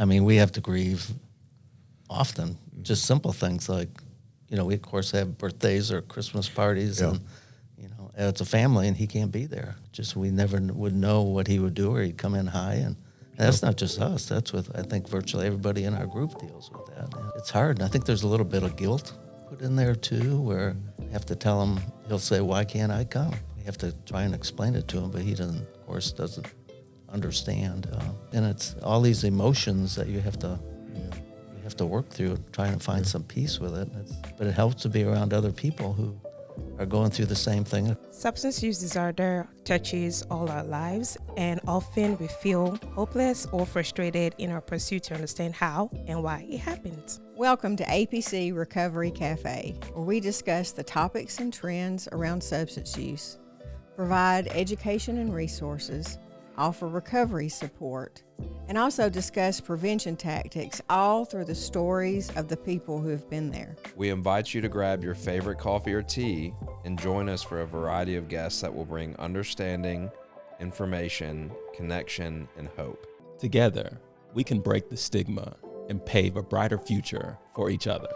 I mean, we have to grieve often, just simple things like, we of course have birthdays or Christmas parties, and it's a family, and he can't be there. Just we never would know what he would do, or he'd come in high, and that's not just us. That's with, I think, virtually everybody in our group deals with that. It's hard, and I think there's a little bit of guilt put in there too, where you have to tell him. He'll say, "Why can't I come?" You have to try and explain it to him, but he doesn't, of course, doesn't understand. And it's all these emotions that you have to work through, trying to find some peace with it. But it helps to be around other people who are going through the same thing. Substance use disorder touches all our lives, and often we feel hopeless or frustrated in our pursuit to understand how and why it happens. Welcome to APC Recovery Cafe, where we discuss the topics and trends around substance use, provide education and resources, offer recovery support, and also discuss prevention tactics, all through the stories of the people who have been there. We invite you to grab your favorite coffee or tea and join us for a variety of guests that will bring understanding, information, connection, and hope. Together, we can break the stigma and pave a brighter future for each other.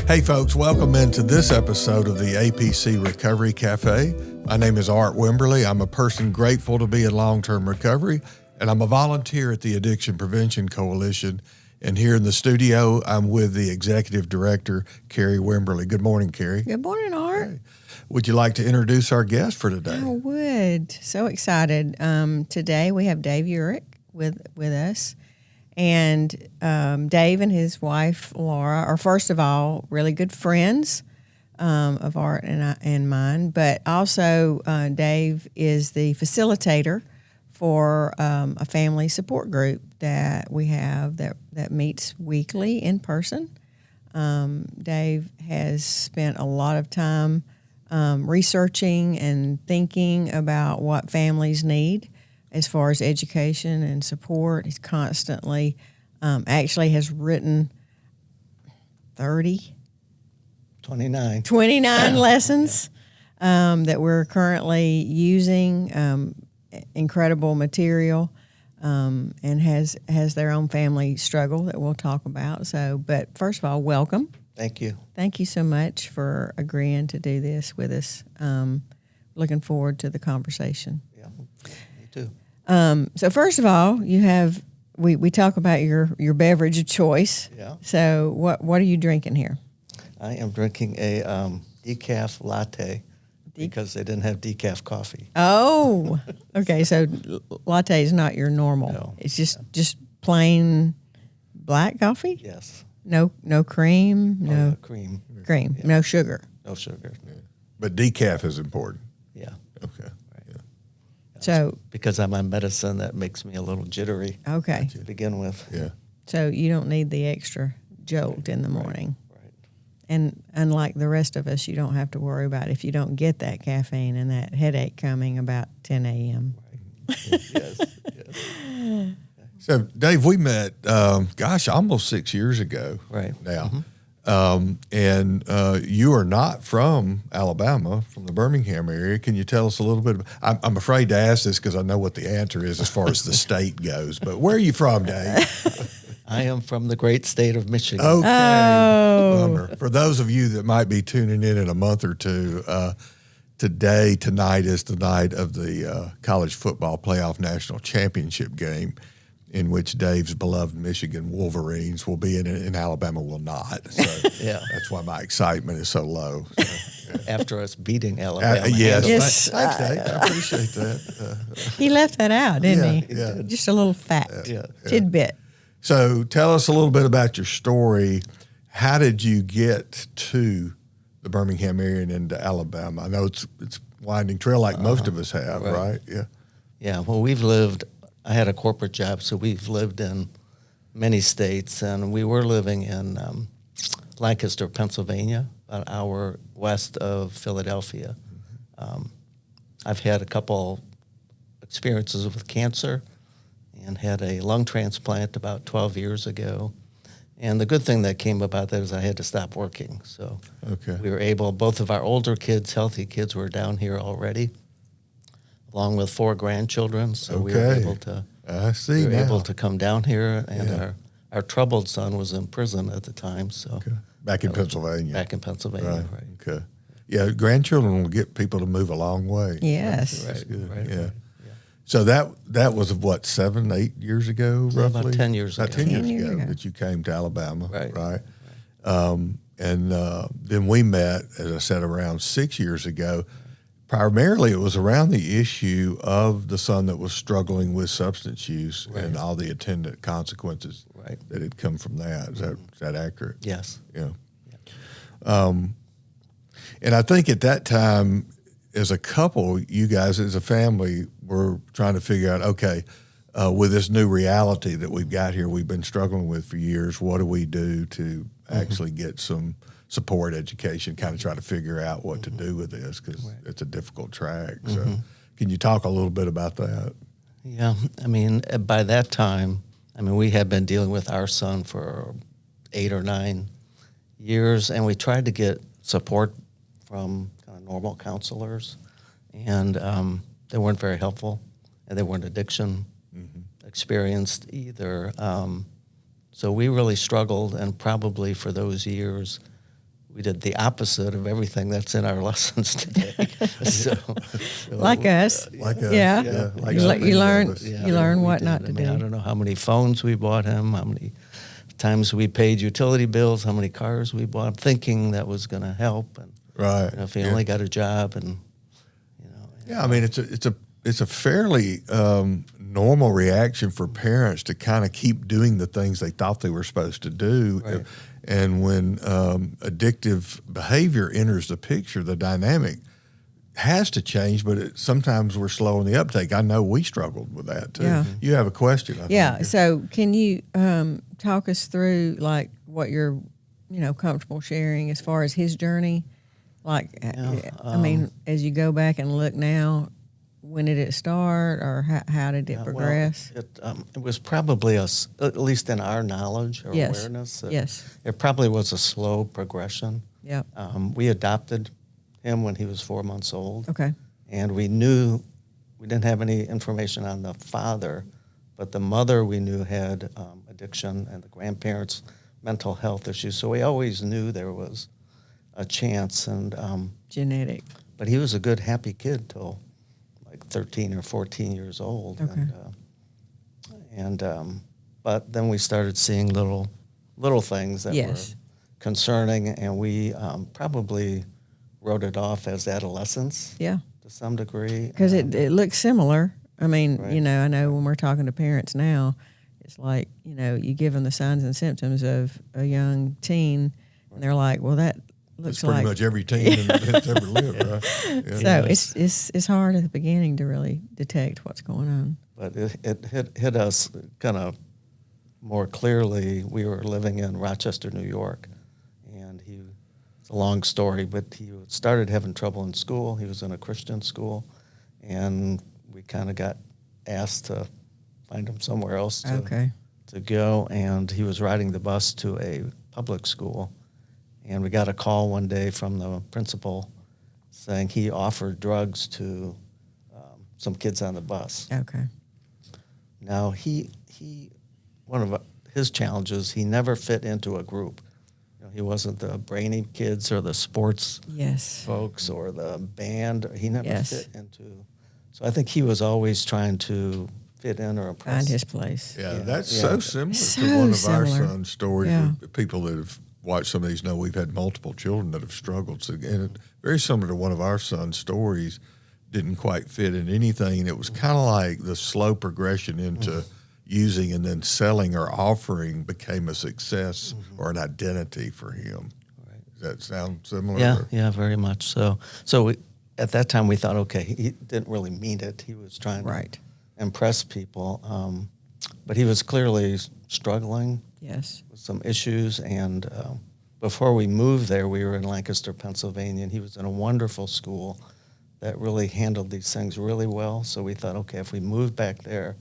Hey folks, welcome into this episode of the APC Recovery Cafe. My name is Art Wimberly. I'm a person grateful to be in long-term recovery, and I'm a volunteer at the Addiction Prevention Coalition. And here in the studio, I'm with the Executive Director, Carie Wimberly. Good morning, Carie. Good morning, Art. Hey. Would you like to introduce our guest for today? I would. So excited. Today we have Dave Urech with us. And Dave and his wife, Laura, are, first of all, really good friends of Art and mine. But also, Dave is the facilitator for a family support group that we have that meets weekly in person. Dave has spent a lot of time researching and thinking about what families need as far as education and support. He's constantly, actually has written 29 lessons that we're currently using, incredible material, and has their own family struggle that we'll talk about. So, but first of all, welcome. Thank you. Thank you so much for agreeing to do this with us. Looking forward to the conversation. Yeah, me too. So first of all, you have we talk about your beverage of choice. Yeah. So what are you drinking here? I am drinking a decaf latte because they didn't have decaf coffee. Oh, okay. So latte is not your normal. No. It's just plain black coffee. Yes. No cream. No cream. Cream. Yeah. No sugar. No sugar. Yeah. But decaf is important. Yeah. Okay. Yeah. So because I'm on medicine, that makes me a little jittery okay. to begin with. Yeah. So you don't need the extra jolt in the morning. Right. And unlike the rest of us, you don't have to worry about if you don't get that caffeine and that headache coming about 10 a.m. Right. Yes. So, Dave, we met, almost 6 years ago. Right. Now. Mm-hmm. And you are not from Alabama, from the Birmingham area. Can you tell us a little bit? I'm afraid to ask this because I know what the answer is as far as the state goes. But where are you from, Dave? I am from the great state of Michigan. Okay. Oh. Bummer. For those of you that might be tuning in a month or two, tonight is the night of the college football playoff national championship game, in which Dave's beloved Michigan Wolverines will be in it and Alabama will not. So Yeah. that's why my excitement is so low. So, yeah. After us beating Alabama. Yes. Yes. Thanks, Dave. I appreciate that. He left that out, didn't he? Yeah. Just a little fact, Yeah. tidbit. So tell us a little bit about your story. How did you get to the Birmingham area and into Alabama? I know it's winding trail like most of us have, right? Yeah. Yeah, well, I had a corporate job, so we've lived in many states, and we were living in Lancaster, Pennsylvania, about an hour west of Philadelphia. I've had a couple experiences with cancer and had a lung transplant about 12 years ago. And the good thing that came about that is I had to stop working. So we were able, both of our older kids, healthy kids, were down here already. along with 4 grandchildren. So we were Okay. able to. I see We were now. able to come down here, and Yeah. our troubled son was in prison at the time. So Okay. Back in Pennsylvania. back in Pennsylvania, right? Okay. Yeah, grandchildren will get people to move a long way. Yes. That's good. Right, yeah. right. So that was what, 7, 8 years ago, Yeah, about roughly? 10 years About ago. 10 years 10 years ago ago. that you came to Alabama, Right. And then we met, as I said, around 6 years ago. Primarily, it was around the issue of the son that was struggling with substance use and all the attendant consequences Right. that had come from that. Is that accurate? Yes. Yeah. And I think at that time, as a couple, you guys as a family were trying to figure out, okay, with this new reality that we've got here, we've been struggling with for years, what do we do to actually get some support, education, kind of try to figure out what to do with this, because it's a difficult track. So can you talk a little bit about that? Yeah. I mean, by that time, we had been dealing with our son for 8 or 9 years, and we tried to get support from kind of normal counselors, and they weren't very helpful, and they weren't addiction experienced either. So we really struggled, and probably for those years, we did the opposite of everything that's in our lessons today. so, Like us. Like us, Yeah. like You so le- many you of learn- us. you learn we what did. not to I do. don't know how many phones we bought him, how many times we paid utility bills, how many cars we bought, thinking that was going to help. And Right. if he only got a job, and Yeah, I mean it's a fairly normal reaction for parents to kind of keep doing the things they thought they were supposed to do, Right. and when addictive behavior enters the picture, the dynamic has to change. But sometimes we're slow in the uptake. I know we struggled with that too. Yeah. You have a question? I Yeah. think. So can you talk us through like what you're, comfortable sharing as far as his journey? Like, I mean, as you go back and look now, when did it start, or how did it progress? Well, it was probably at least in our knowledge or Yes. awareness. Yes. It probably was a slow progression. Yep. We adopted him when he was 4 months old. Okay. And we knew we didn't have any information on the father, but the mother we knew had addiction, and the grandparents mental health issues. So we always knew there was a chance. And Genetic. but he was a good, happy kid till like 13 or 14 years old. Okay. But then we started seeing little things that Yes. were concerning, and we probably wrote it off as adolescence Yeah. to some degree. Because it looks similar. I mean, Right. I know when we're talking to parents now, it's like, you give them the signs and symptoms of a young teen, and they're like, well, that looks It's pretty like. much every teen that's ever lived, right? Yeah. So it's hard at the beginning to really detect what's going on. But it hit us kind of more clearly. We were living in Rochester, New York, and it's a long story, but he started having trouble in school. He was in a Christian school, and we kind of got asked to find him somewhere else to go, and he was riding the bus to a public school, and we got a call one day from the principal saying he offered drugs to some kids on the bus. Okay. Now, one of his challenges, he never fit into a group. He wasn't the brainy kids or the sports Yes. folks or the band. He never Yes. fit into. So I think he was always trying to fit in or impress. Find his place. Yeah, Yeah, that's yeah. so similar So to one of our similar. son's stories. Yeah. People that have watched some of these know we've had multiple children that have struggled. So, and it, very similar to one of our son's stories, didn't quite fit in anything. And it was kind of like the slow progression into using and then selling or offering became a success or an identity for him. Right. Does that sound similar? Yeah, or- yeah, very much so. So at that time we thought, okay, he didn't really mean it. He was trying Right. to impress people, but he was clearly struggling Yes. with some issues. And before we moved there, we were in Lancaster, Pennsylvania, and he was in a wonderful school that really handled these things really well. So we thought, okay, if we move back there,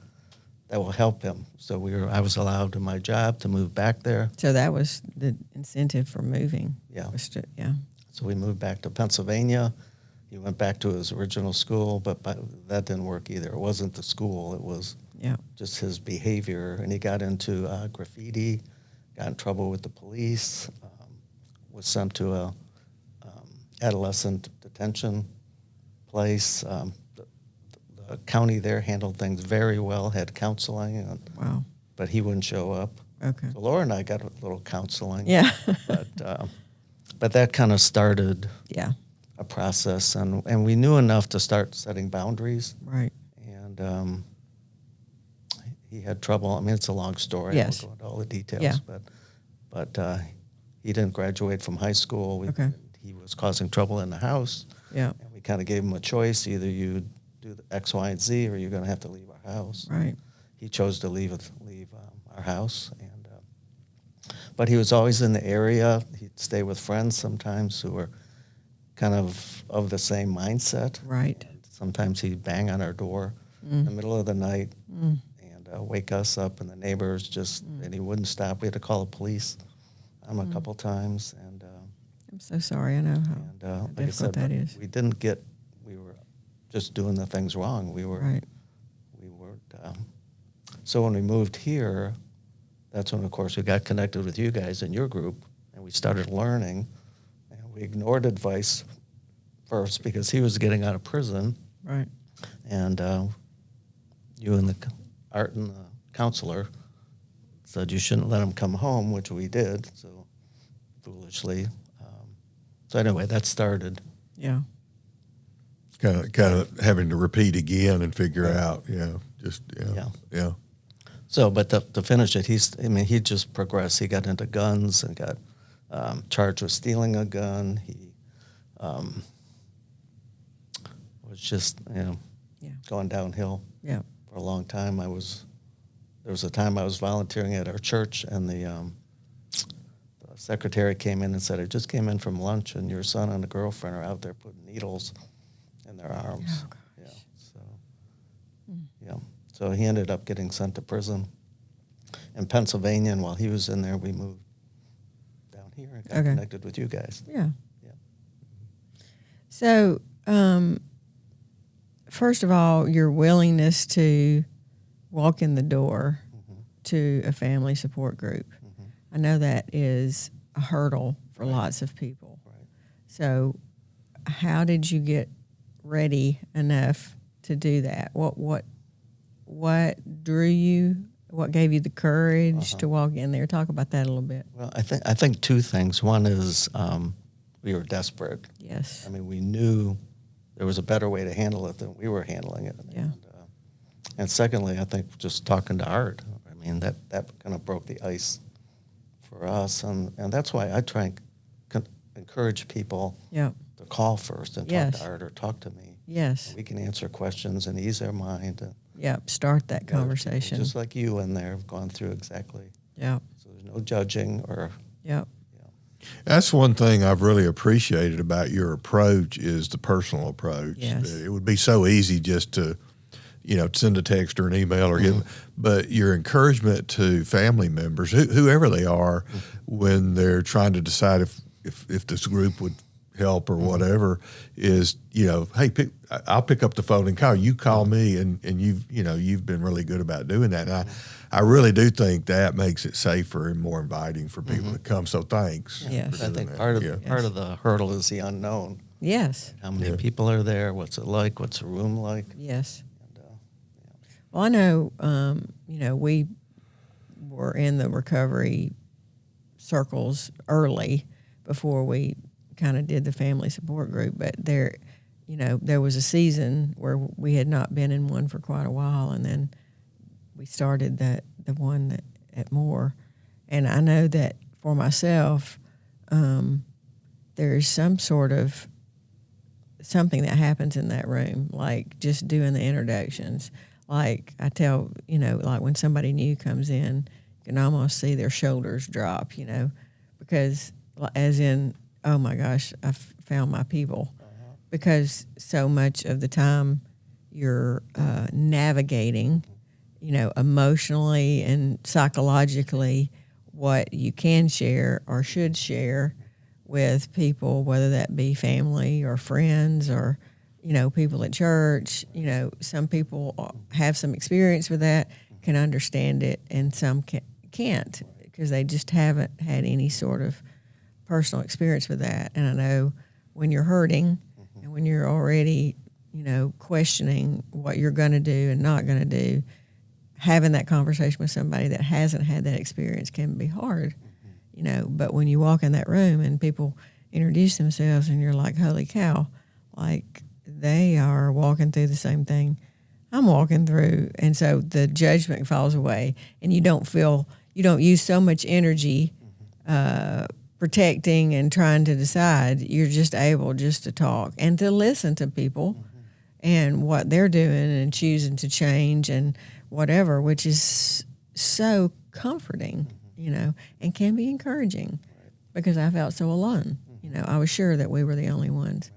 that will help him. So I was allowed in my job to move back there. So that was the incentive for moving. Yeah. Yeah. So we moved back to Pennsylvania, he went back to his original school, but that didn't work either. It wasn't the school. It was just his behavior. And he got into graffiti, got in trouble with the police, was sent to a adolescent detention place. The county there handled things very well, had counseling. But he wouldn't show up. Okay. So Laura and I got a little counseling. Yeah. But that kind of started a process, and we knew enough to start setting boundaries. Right. And he had trouble. I mean, it's a long story. Yes. I won't go into all the details. Yeah. But he didn't graduate from high school. He was causing trouble in the house. Yeah. And we kind of gave him a choice. Either you do the X, Y, and Z, or you're going to have to leave our house. Right. He chose to leave our house, but he was always in the area. He'd stay with friends sometimes who were kind of the same mindset. Right. And sometimes he'd bang on our door in the middle of the night and wake us up, and the neighbors and he wouldn't stop. We had to call the police a couple times, and I'm so sorry. I know how like difficult that is. We were just doing the things wrong. We weren't. So when we moved here, that's when, of course, we got connected with you guys in your group, and we started learning. And we ignored advice first because he was getting out of prison. Right. And you and Art and the counselor said you shouldn't let him come home, which we did, so foolishly. So anyway, that started. Yeah. Kind of having to repeat again and figure out, yeah. So, but to finish it, he just progressed. He got into guns and got charged with stealing a gun. He was just, going downhill for a long time. There was a time I was volunteering at our church, and the secretary came in and said, I just came in from lunch, and your son and a girlfriend are out there putting needles in their arms. Oh, gosh. So he ended up getting sent to prison in Pennsylvania, and while he was in there, we moved down here and got connected with you guys. Yeah. So, first of all, your willingness to walk in the door to a family support group. I know that is a hurdle for lots of people. Right. So, how did you get ready enough to do that? What drew you? What gave you the courage to walk in there? Talk about that a little bit. Well, I think two things. One is we were desperate. Yes. I mean, we knew there was a better way to handle it than we were handling it. Yeah. And secondly, I think just talking to Art. I mean, that kind of broke the ice for us, and that's why I try and encourage people to call first and talk to Art or talk to me. Yes. We can answer questions and ease their mind. Start that conversation. Just like you in there have gone through exactly. Yeah. So there's no judging or. Yeah. That's one thing I've really appreciated about your approach is the personal approach. Yes. It would be so easy just to, send a text or an email or but your encouragement to family members, whoever they are, when they're trying to decide if this group would help or whatever, is hey, I'll pick up the phone and call you. Call me, and you've been really good about doing that. And I really do think that makes it safer and more inviting for people to come. So thanks. Yes. I think part of the hurdle is the unknown. Yes. How many people are there? What's it like? What's the room like? Yes. Well, I know, we were in the recovery circles early before we kind of did the family support group, but there was a season where we had not been in one for quite a while, and then we started the one at Moore. And I know that for myself, there's some sort of something that happens in that room, like just doing the introductions. Like I tell, like when somebody new comes in, you can almost see their shoulders drop, because as in, oh my gosh, I found my people. Because so much of the time you're navigating, emotionally and psychologically what you can share or should share with people, whether that be family or friends or, people at church. Some people have some experience with that, can understand it, and some can't because they just haven't had any sort of personal experience with that. And I know when you're hurting and when you're already, questioning what you're going to do and not going to do, having that conversation with somebody that hasn't had that experience can be hard, But when you walk in that room and people introduce themselves and you're like, holy cow, like they are walking through the same thing I'm walking through. And so the judgment falls away and you don't use so much energy protecting and trying to decide. You're just able just to talk and to listen to people and what they're doing and choosing to change and whatever, which is so comforting, and can be encouraging because I felt so alone. I was sure that we were the only ones,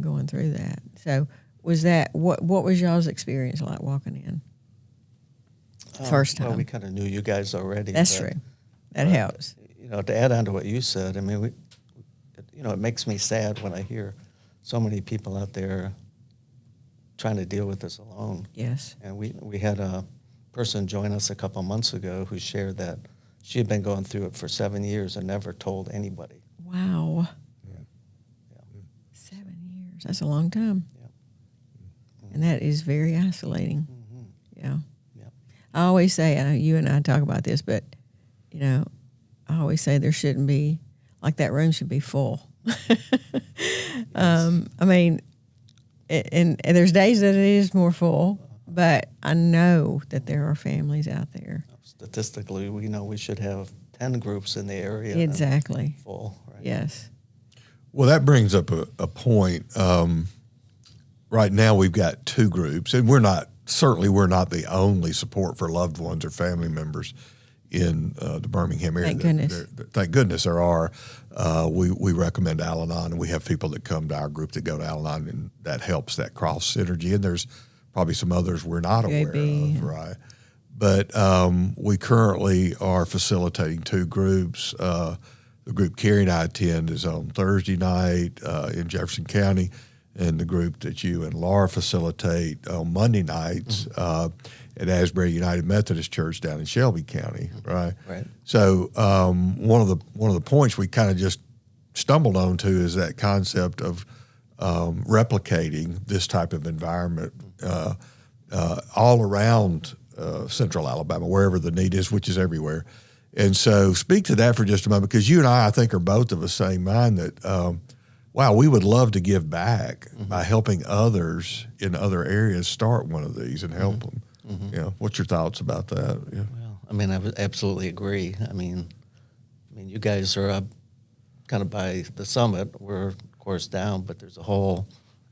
going through that. So was that, what was y'all's experience like walking in? First time. Well, we kind of knew you guys already. That's true. That helps. To add on to what you said, I mean, it makes me sad when I hear so many people out there trying to deal with this alone. Yes. And we had a person join us a couple months ago who shared that she had been going through it for 7 years and never told anybody. Wow. Yeah. 7 years. That's a long time. Yeah. And that is very isolating. Yeah. Yeah. I always say, I know you and I talk about this, but, I always say there shouldn't be, like that room should be full. I mean, and there's days that it is more full, but I know that there are families out there. Statistically, we know we should have 10 groups in the area. Exactly. Full, right? Yes. Well, that brings up a point. Right now we've got 2 groups, and we're not the only support for loved ones or family members in the Birmingham area. Thank goodness. Thank goodness there are. We recommend Al-Anon, and we have people that come to our group that go to Al-Anon, and that helps that cross synergy. And there's probably some others we're not aware of, right? But we currently are facilitating 2 groups. The group Carie and I attend is on Thursday night in Jefferson County, and the group that you and Laura facilitate on Monday nights at Asbury United Methodist Church down in Shelby County, right? Right. So one of the points we kind of just stumbled onto is that concept of replicating this type of environment all around central Alabama, wherever the need is, which is everywhere. And so speak to that for just a moment, because you and I think, are both of the same mind that, wow, we would love to give back by helping others in other areas start one of these and help them. What's your thoughts about that? Yeah. Well, I mean, I would absolutely agree. I mean, you guys are up kind of by the summit. We're, of course, down, but there's a whole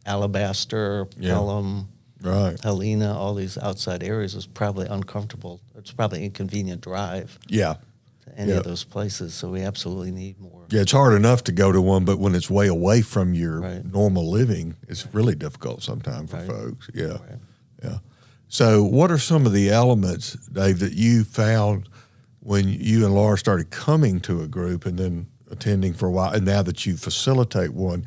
Alabaster, Pelham, right, Helena, all these outside areas. Is probably uncomfortable. It's probably an inconvenient drive. Yeah. To any of those places. So we absolutely need more. Yeah, it's hard enough to go to one, but when it's way away from your Right. normal living, it's really difficult sometimes for Right. folks. Yeah. Right. Yeah. So what are some of the elements, Dave, that you found when you and Laura started coming to a group and then attending for a while, and now that you facilitate one,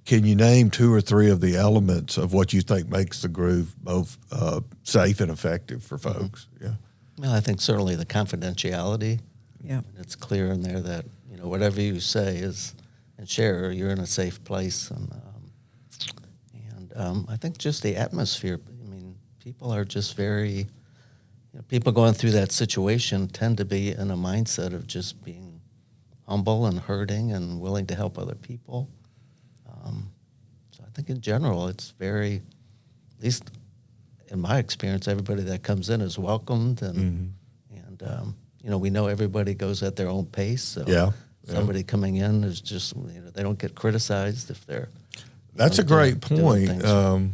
can you name 2 or 3 of the elements of what you think makes the group both safe and effective for folks? Yeah. Well, I think certainly the confidentiality. Yeah. It's clear in there that, whatever you say is and share, you're in a safe place. And I think just the atmosphere. I mean, people are just very, people going through that situation tend to be in a mindset of just being humble and hurting and willing to help other people. So I think in general, it's very, at least in my experience, everybody that comes in is welcomed, and we know everybody goes at their own pace. So somebody coming in is just, they don't get criticized if they're. That's a great point.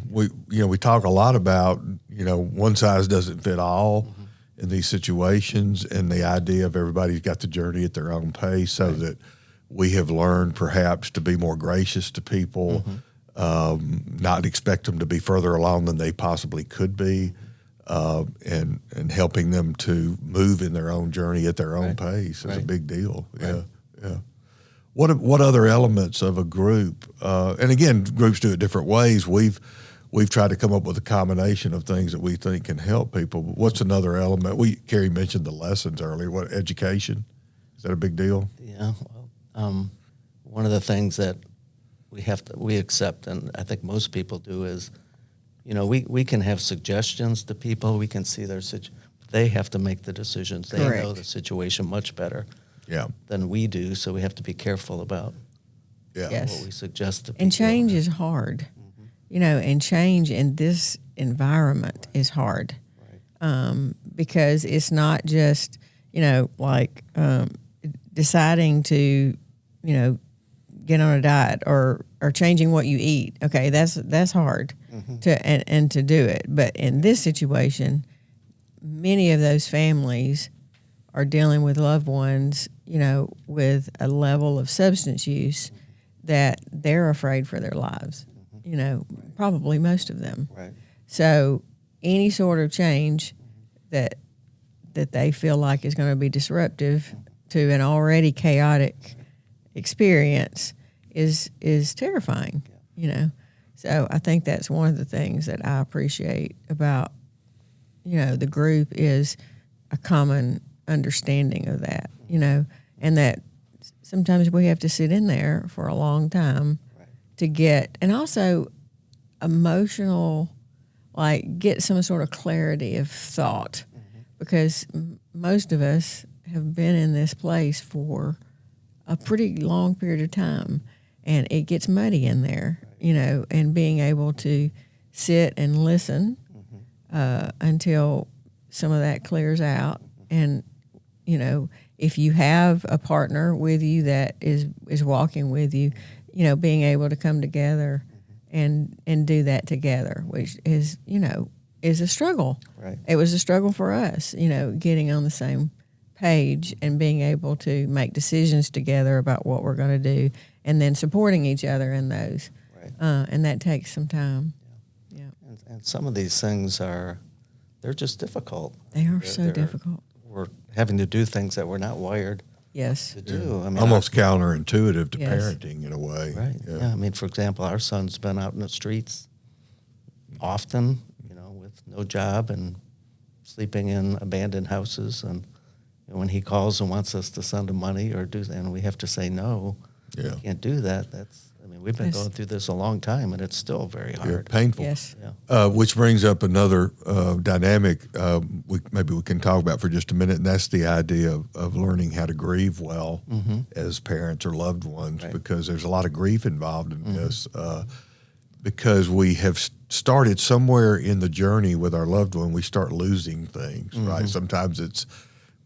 We talk a lot about, one size doesn't fit all in these situations, and the idea of everybody's got the journey at their own pace, so that we have learned perhaps to be more gracious to people, not expect them to be further along than they possibly could be, and helping them to move in their own journey at their own pace is a big deal. Yeah, yeah. What other elements of a group? And again, groups do it different ways. We've tried to come up with a combination of things that we think can help people. But what's another element? Carie mentioned the lessons earlier. What, education? Is that a big deal? Yeah. Well, one of the things that we accept, and I think most people do, is, we can have suggestions to people. We can see their situation. They have to make the decisions. They Correct. know the situation much better Yeah. than we do, so we have to be careful about Yeah. Yes. what we suggest to people. And change is hard, and change in this environment is hard, because it's not just, deciding to, get on a diet or changing what you eat. Okay, that's hard to do it. But in this situation, many of those families are dealing with loved ones, with a level of substance use that they're afraid for their lives. Probably most of them. Right. So any sort of change that they feel like is going to be disruptive to an already chaotic experience is terrifying. So I think that's one of the things that I appreciate about the group is a common understanding of that. And that sometimes we have to sit in there for a long time to get, and also emotional, get some sort of clarity of thought, because most of us have been in this place for a pretty long period of time, and it gets muddy in there, and being able to sit and listen until some of that clears out. And, if you have a partner with you that is walking with you, being able to come together and do that together, which is a struggle. Right. It was a struggle for us, getting on the same page and being able to make decisions together about what we're going to do, and then supporting each other in those. Right. And that takes some time. Yeah. And some of these things they're just difficult. They are so difficult. We're having to do things that we're not wired Yes. to do. I mean, Almost counterintuitive to Yes. parenting in a way. Right. Yeah. I mean, for example, our son's been out in the streets often, with no job and sleeping in abandoned houses. And when he calls and wants us to send him money and we have to say no, Yeah. we can't do that. We've been Yes. going through this a long time, and it's still very Yeah, hard. painful. Yes. Yeah. Which brings up another dynamic maybe we can talk about for just a minute, and that's the idea of learning how to grieve well as parents or loved ones, Right. because there's a lot of grief involved in this, because we have started somewhere in the journey with our loved one, we start losing things, right? Sometimes it's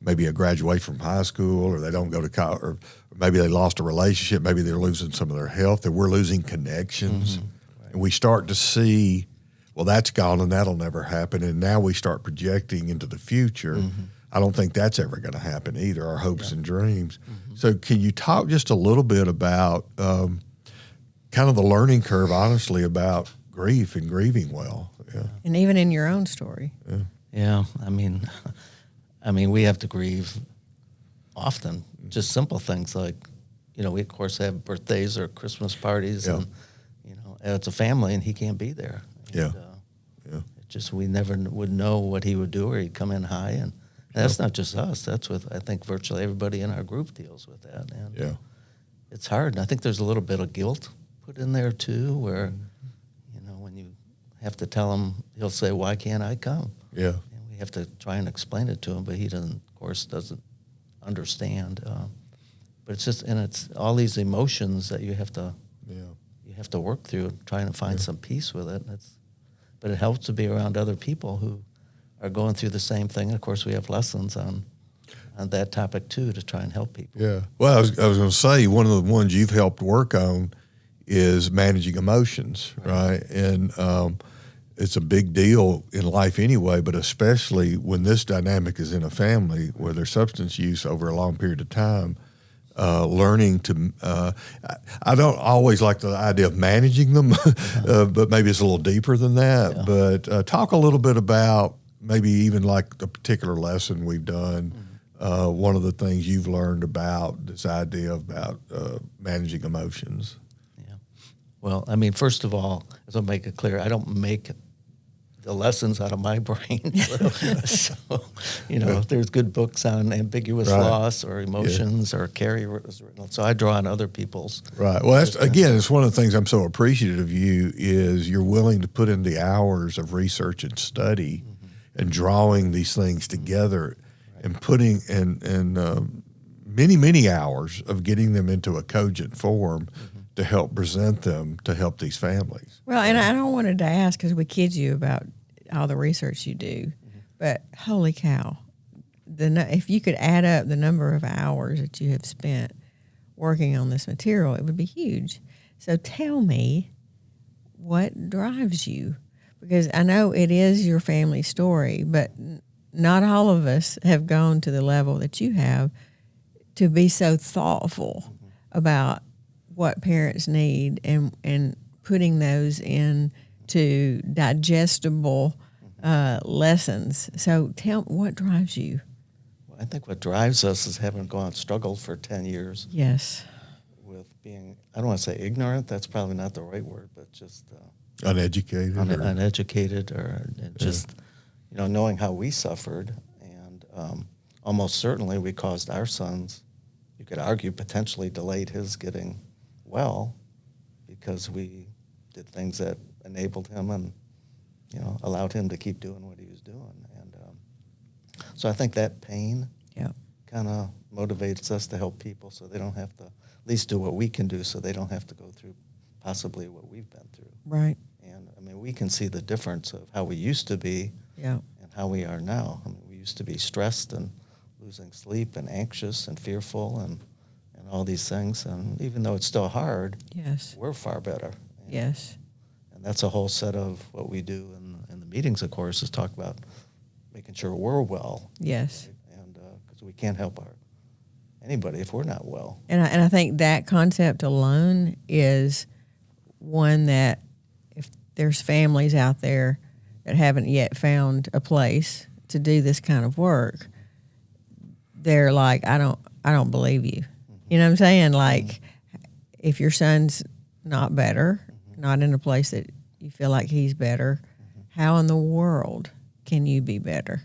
maybe a graduate from high school, or they don't go to college, or maybe they lost a relationship, maybe they're losing some of their health, and we're losing connections. And we start to see, well, that's gone and that'll never happen. And now we start projecting into the future. I don't think that's ever going to happen either, our hopes and dreams. So can you talk just a little bit about kind of the learning curve, honestly, about grief and grieving well? Yeah. And even in your own story. Yeah. I mean, we have to grieve often. Just simple things like, we of course have birthdays or Christmas parties, Yeah. and it's a family, and he can't be there. Yeah. And, it just we never would know what he would do, or he'd come in high, and that's not just us. That's with, I think, virtually everybody in our group deals with that, and Yeah. it's hard. And I think there's a little bit of guilt put in there too, where when you have to tell him, he'll say, "Why can't I come?" Yeah. And we have to try and explain it to him, but he doesn't understand. But it's just, and it's all these emotions that you have to work through, trying to find some peace with it. But it helps to be around other people who are going through the same thing. And of course, we have lessons on that topic too, to try and help people. Yeah. Well, I was going to say, one of the ones you've helped work on is managing emotions, right? And it's a big deal in life anyway, but especially when this dynamic is in a family where there's substance use over a long period of time. Learning to, I don't always like the idea of managing them, but maybe it's a little deeper than that. Yeah. But talk a little bit about maybe even like the particular lesson we've done one of the things you've learned about this idea about managing emotions? Yeah. Well, I mean, first of all, as I'll make it clear, I don't make the lessons out of my brain. So, if there's good books on ambiguous loss or emotions or Carie was written. So I draw on other people's. Right. Well, it's one of the things I'm so appreciative of you is you're willing to put in the hours of research and study and drawing these things together and putting in many, many hours of getting them into a cogent form to help present them to help these families. Well, and I don't wanted to ask because we kid you about all the research you do, but holy cow, if you could add up the number of hours that you have spent working on this material, it would be huge. So tell me, what drives you? Because I know it is your family story, but not all of us have gone to the level that you have to be so thoughtful about what parents need and putting those into digestible lessons. So tell what drives you? Well, I think what drives us is having struggled for 10 years. Yes. With being, I don't want to say ignorant, that's probably not the right word, but just uneducated. Uneducated or just, knowing how we suffered. And almost certainly we caused our sons, you could argue, potentially delayed his getting well because we did things that enabled him and allowed him to keep doing what he was doing. And so I think that pain kind of motivates us to help people so they don't have to at least do what we can do so they don't have to go through possibly what we've been through. Right. And I mean, we can see the difference of how we used to be and how we are now. I mean, we used to be stressed and losing sleep and anxious and fearful and all these things, and even though it's still hard, we're far better. And, and that's a whole set of what we do in the meetings, of course, is talk about making sure we're well. Yes. Right? And because we can't help anybody if we're not well. And I think that concept alone is one that if there's families out there that haven't yet found a place to do this kind of work, they're like, I don't believe you. You know what I'm saying? Like, if your son's not better, not in a place that you feel like he's better, how in the world can you be better?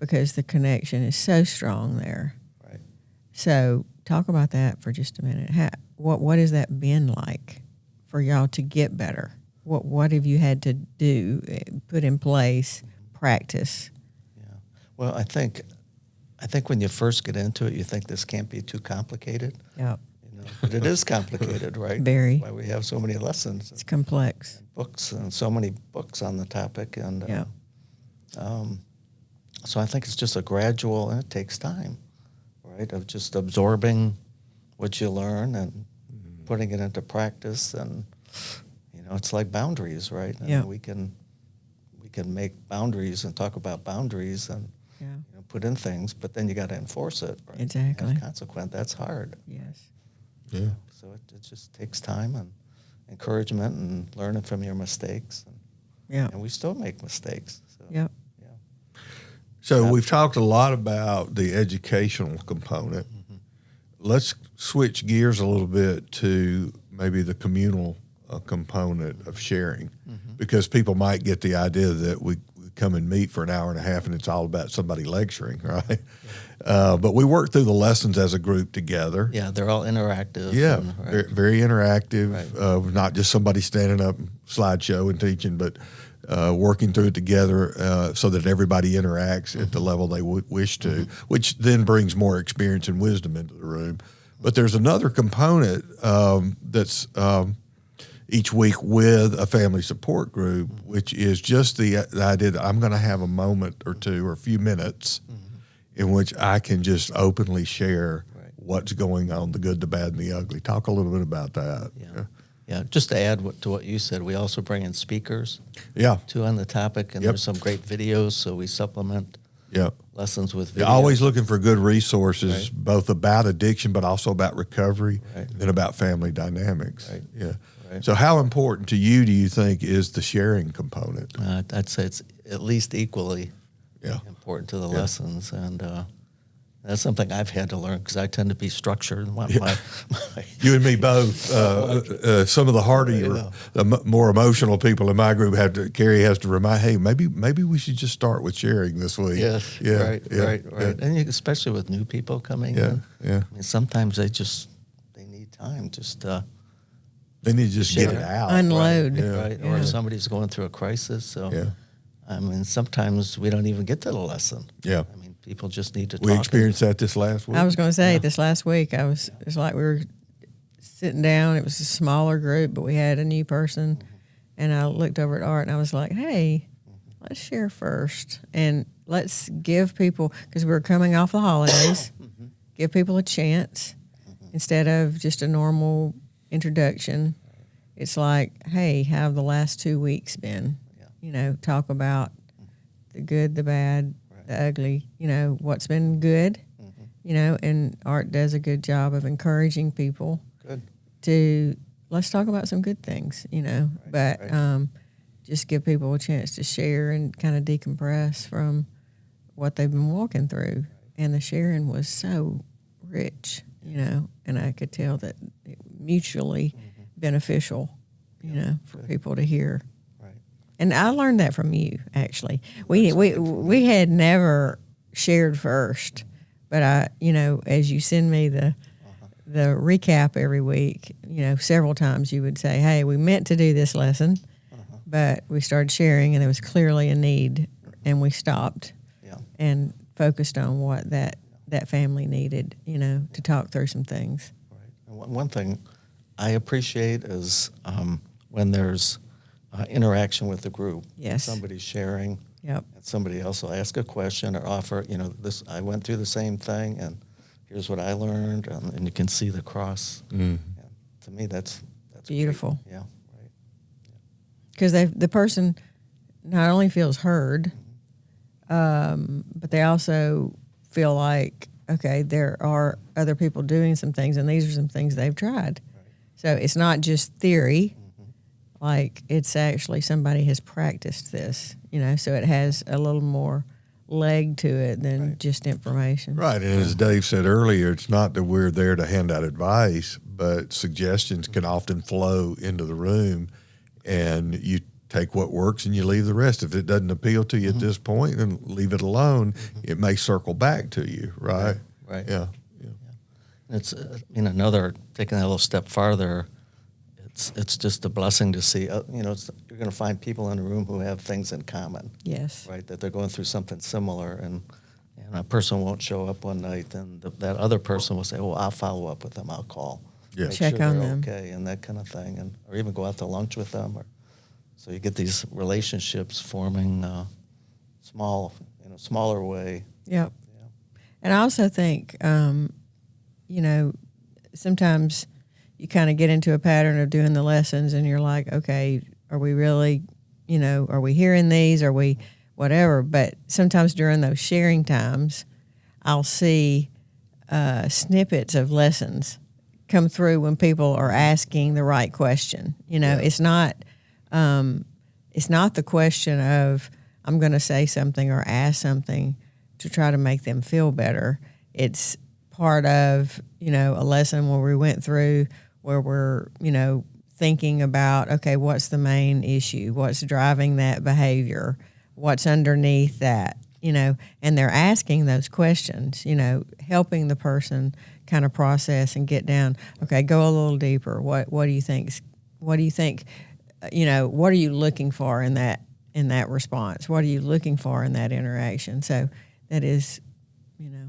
Because the connection is so strong there. Right. So talk about that for just a minute. What has that been like for y'all to get better? What have you had to do, put in place, practice? Yeah. Well, I think when you first get into it, you think this can't be too complicated. Yeah. But it is complicated, right? Very. Why we have so many lessons. It's complex. And books and so many books on the topic. And so I think it's just a gradual, and it takes time, right, of just absorbing what you learn and putting it into practice. And, it's like boundaries, right? I mean, we can make boundaries and talk about boundaries and put in things, but then you got to enforce it. Right? Exactly. And consequent. That's hard. Yes. Yeah. So it just takes time and encouragement and learning from your mistakes. And we still make mistakes. So, Yep. So we've talked a lot about the educational component. Let's switch gears a little bit to maybe the communal component of sharing, because people might get the idea that we come and meet for an hour and a half and it's all about somebody lecturing, right? But we work through the lessons as a group together. Yeah, they're all interactive. Yeah, and, right. very interactive, not just somebody standing up, slideshow and teaching, but working through it together so that everybody interacts at the level they wish to, which then brings more experience and wisdom into the room. But there's another component that's each week with a family support group, which is just the idea that I'm going to have a moment or two or a few minutes in which I can just openly share what's going on, the good, the bad, and the ugly. Talk a little bit about that. Yeah, just to add to what you said, we also bring in speakers too on the topic, and there's some great videos, so we supplement lessons with videos. You're always looking for good resources, both about addiction but also about recovery and about family dynamics. Right. Yeah. Right. So how important to you do you think is the sharing component? I'd say it's at least equally important to the lessons, and That's something I've had to learn because I tend to be structured. You and me both. Some of the harder, more emotional people in my group Carie has to remind, hey, maybe we should just start with sharing this week. Yes, right. And especially with new people coming in. Yeah. I mean, sometimes they need time they need to just get it out. Unload. Right. Or somebody's going through a crisis. So, I mean, sometimes we don't even get to the lesson. Yeah. I mean, people just need to talk. We experienced that this last week. I was going to say this last week. It's like we were sitting down. It was a smaller group, but we had a new person, and I looked over at Art and I was like, "Hey, let's share first, and let's give people, because we're coming off the holidays, give people a chance instead of just a normal introduction. It's like, hey, how have the last 2 weeks been? You know, talk about the good, the bad." The ugly, you know, what's been good, you know, and Art does a good job of encouraging people to let's talk about some good things, you know, just give people a chance to share and kind of decompress from what they've been walking through. And the sharing was so rich, you know, and I could tell that it mutually beneficial, you know, for people to hear. And I learned that from you, actually. We had never shared first, but I, you know, as you send me the recap every week, you know, several times you would say, "Hey, we meant to do this lesson, but we started sharing, and there was clearly a need, and we stopped and focused on what that family needed, you know, to talk through some things." Right. And one thing I appreciate is when there's interaction with the group. Yes. Somebody's sharing. Yep. And somebody else will ask a question or offer, you know, this, I went through the same thing and here's what I learned. And you can see the cross. And to me, that's beautiful. Great. Yeah. Right. Because the person not only feels heard, but they also feel like, okay, there are other people doing some things, and these are some things they've tried. Right. So it's not just theory. Like it's actually somebody has practiced this, you know, so it has a little more leg to it than just information. Right. And as Dave said earlier, it's not that we're there to hand out advice, but suggestions can often flow into the room, and you take what works and you leave the rest. If it doesn't appeal to you at this point, then leave it alone. It may circle back to you, right? Right. Yeah. It's, taking that a little step farther, it's just a blessing to see, you know, you're going to find people in the room who have things in common. Yes. Right, that they're going through something similar, and a person won't show up one night, and that other person will say, "Well, I'll follow up with them. I'll call, check on them, okay," and that kind of thing, or even go out to lunch with them, so you get these relationships forming, smaller way. Yep. Yeah. And I also think, you know, sometimes you kind of get into a pattern of doing the lessons and you're like, okay, are we really, you know, are we hearing these? Are we whatever? But sometimes during those sharing times, I'll see snippets of lessons come through when people are asking the right question. You know, it's not the question of I'm going to say something or ask something to try to make them feel better. It's part of, you know, a lesson where we went through where we're, you know, thinking about, okay, what's the main issue? What's driving that behavior? What's underneath that? You know, and they're asking those questions, you know, helping the person kind of process and get down, okay, go a little deeper. What do you think, you know, what are you looking for in that response? What are you looking for in that interaction? So that is, you know,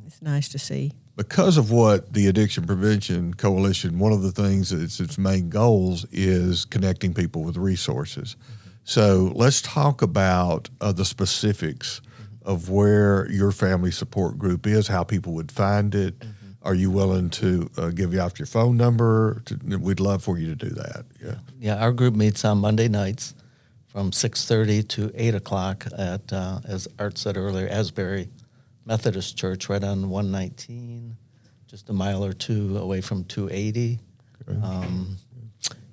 it's nice to see. Because of what the Addiction Prevention Coalition, one of the things that's its main goals is connecting people with resources. So let's talk about the specifics of where your family support group is, how people would find it. Are you willing to give out your phone number? We'd love for you to do that. Yeah, our group meets on Monday nights from 6:30 to 8 o'clock at, as Art said earlier, Asbury Methodist Church, right on 119, just a mile or two away from 280.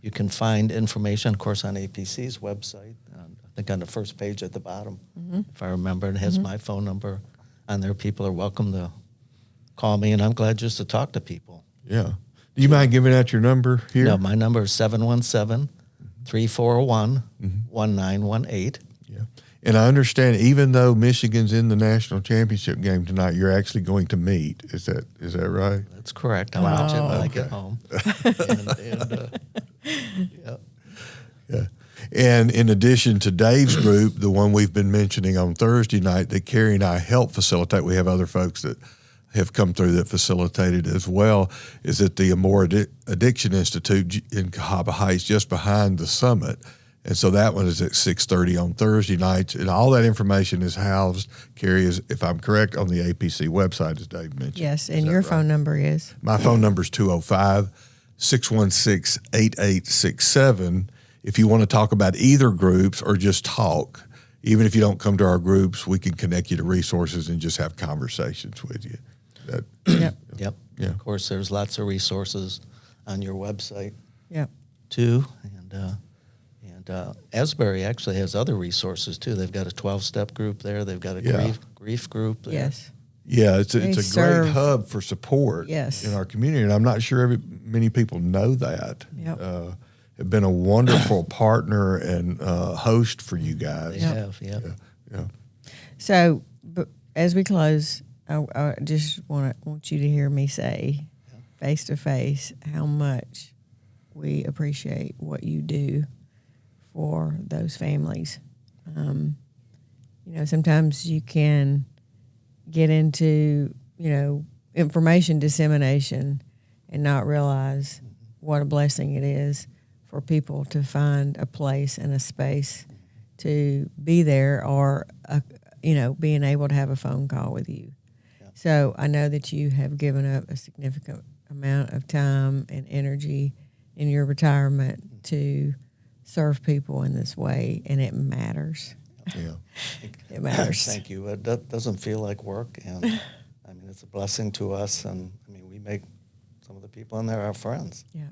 You can find information, of course, on APC's website. I think on the first page at the bottom, if I remember, it has my phone number on there. People are welcome to call me, and I'm glad just to talk to people. Yeah. Do you mind giving out your number here? No, my number is 717-341-1918. Yeah. And I understand, even though Michigan's in the national championship game tonight, you're actually going to meet. Is that right? That's correct. I'll watch it when I get home. Yeah. Yeah. And in addition to Dave's group, the one we've been mentioning on Thursday night that Carie and I help facilitate, we have other folks that have come through that facilitated as well, is at the Amore Addiction Institute in Cahaba Heights, just behind the summit. And so that one is at 6:30 on Thursday nights. And all that information is housed, Carie, is, if I'm correct, on the APC website, as Dave mentioned. Yes, and your phone number is? My phone number is 205-616-8867. If you want to talk about either groups or just talk, even if you don't come to our groups, we can connect you to resources and just have conversations with you. Yep. Yeah. Of course, there's lots of resources on your website Yep. too, and Asbury actually has other resources too. They've got a 12-step group there. They've got a grief group there. Yes. Yeah, it's a serve- great hub for support Yes. in our community, and I'm not sure many people know that. Yep. Have been a wonderful partner and host for you guys. They have. Yep. Yeah. So, but as we close, I just want you to hear me say, face to face, how much we appreciate what you do for those families. Sometimes you can get into, information dissemination and not realize what a blessing it is for people to find a place and a space to be there, or, being able to have a phone call with you. Yeah. So I know that you have given up a significant amount of time and energy in your retirement to serve people in this way, and it matters. Yeah. It matters. Thank you. It doesn't feel like work, and I mean, it's a blessing to us, and I mean, we make some of the people in there our friends. Yeah.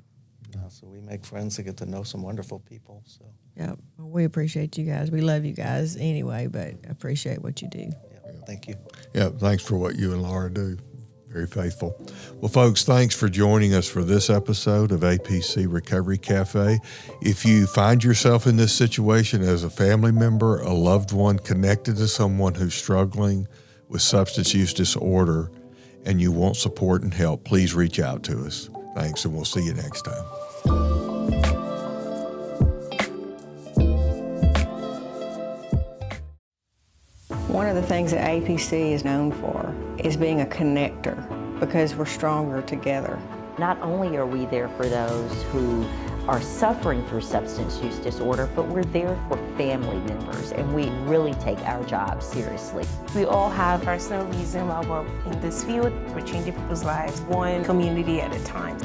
So we make friends to get to know some wonderful people. So yeah, well, we appreciate you guys. We love you guys anyway, but appreciate what you do. yeah, thank you. Yeah, thanks for what you and Laura do. Very faithful. Well, folks, thanks for joining us for this episode of APC Recovery Cafe. If you find yourself in this situation as a family member, a loved one connected to someone who's struggling with substance use disorder, and you want support and help, please reach out to us. Thanks, and we'll see you next time. One of the things that APC is known for is being a connector, because we're stronger together. Not only are we there for those who are suffering through substance use disorder, but we're there for family members, and we really take our job seriously. We all have personal reason why we're in this field. We're changing people's lives one community at a time.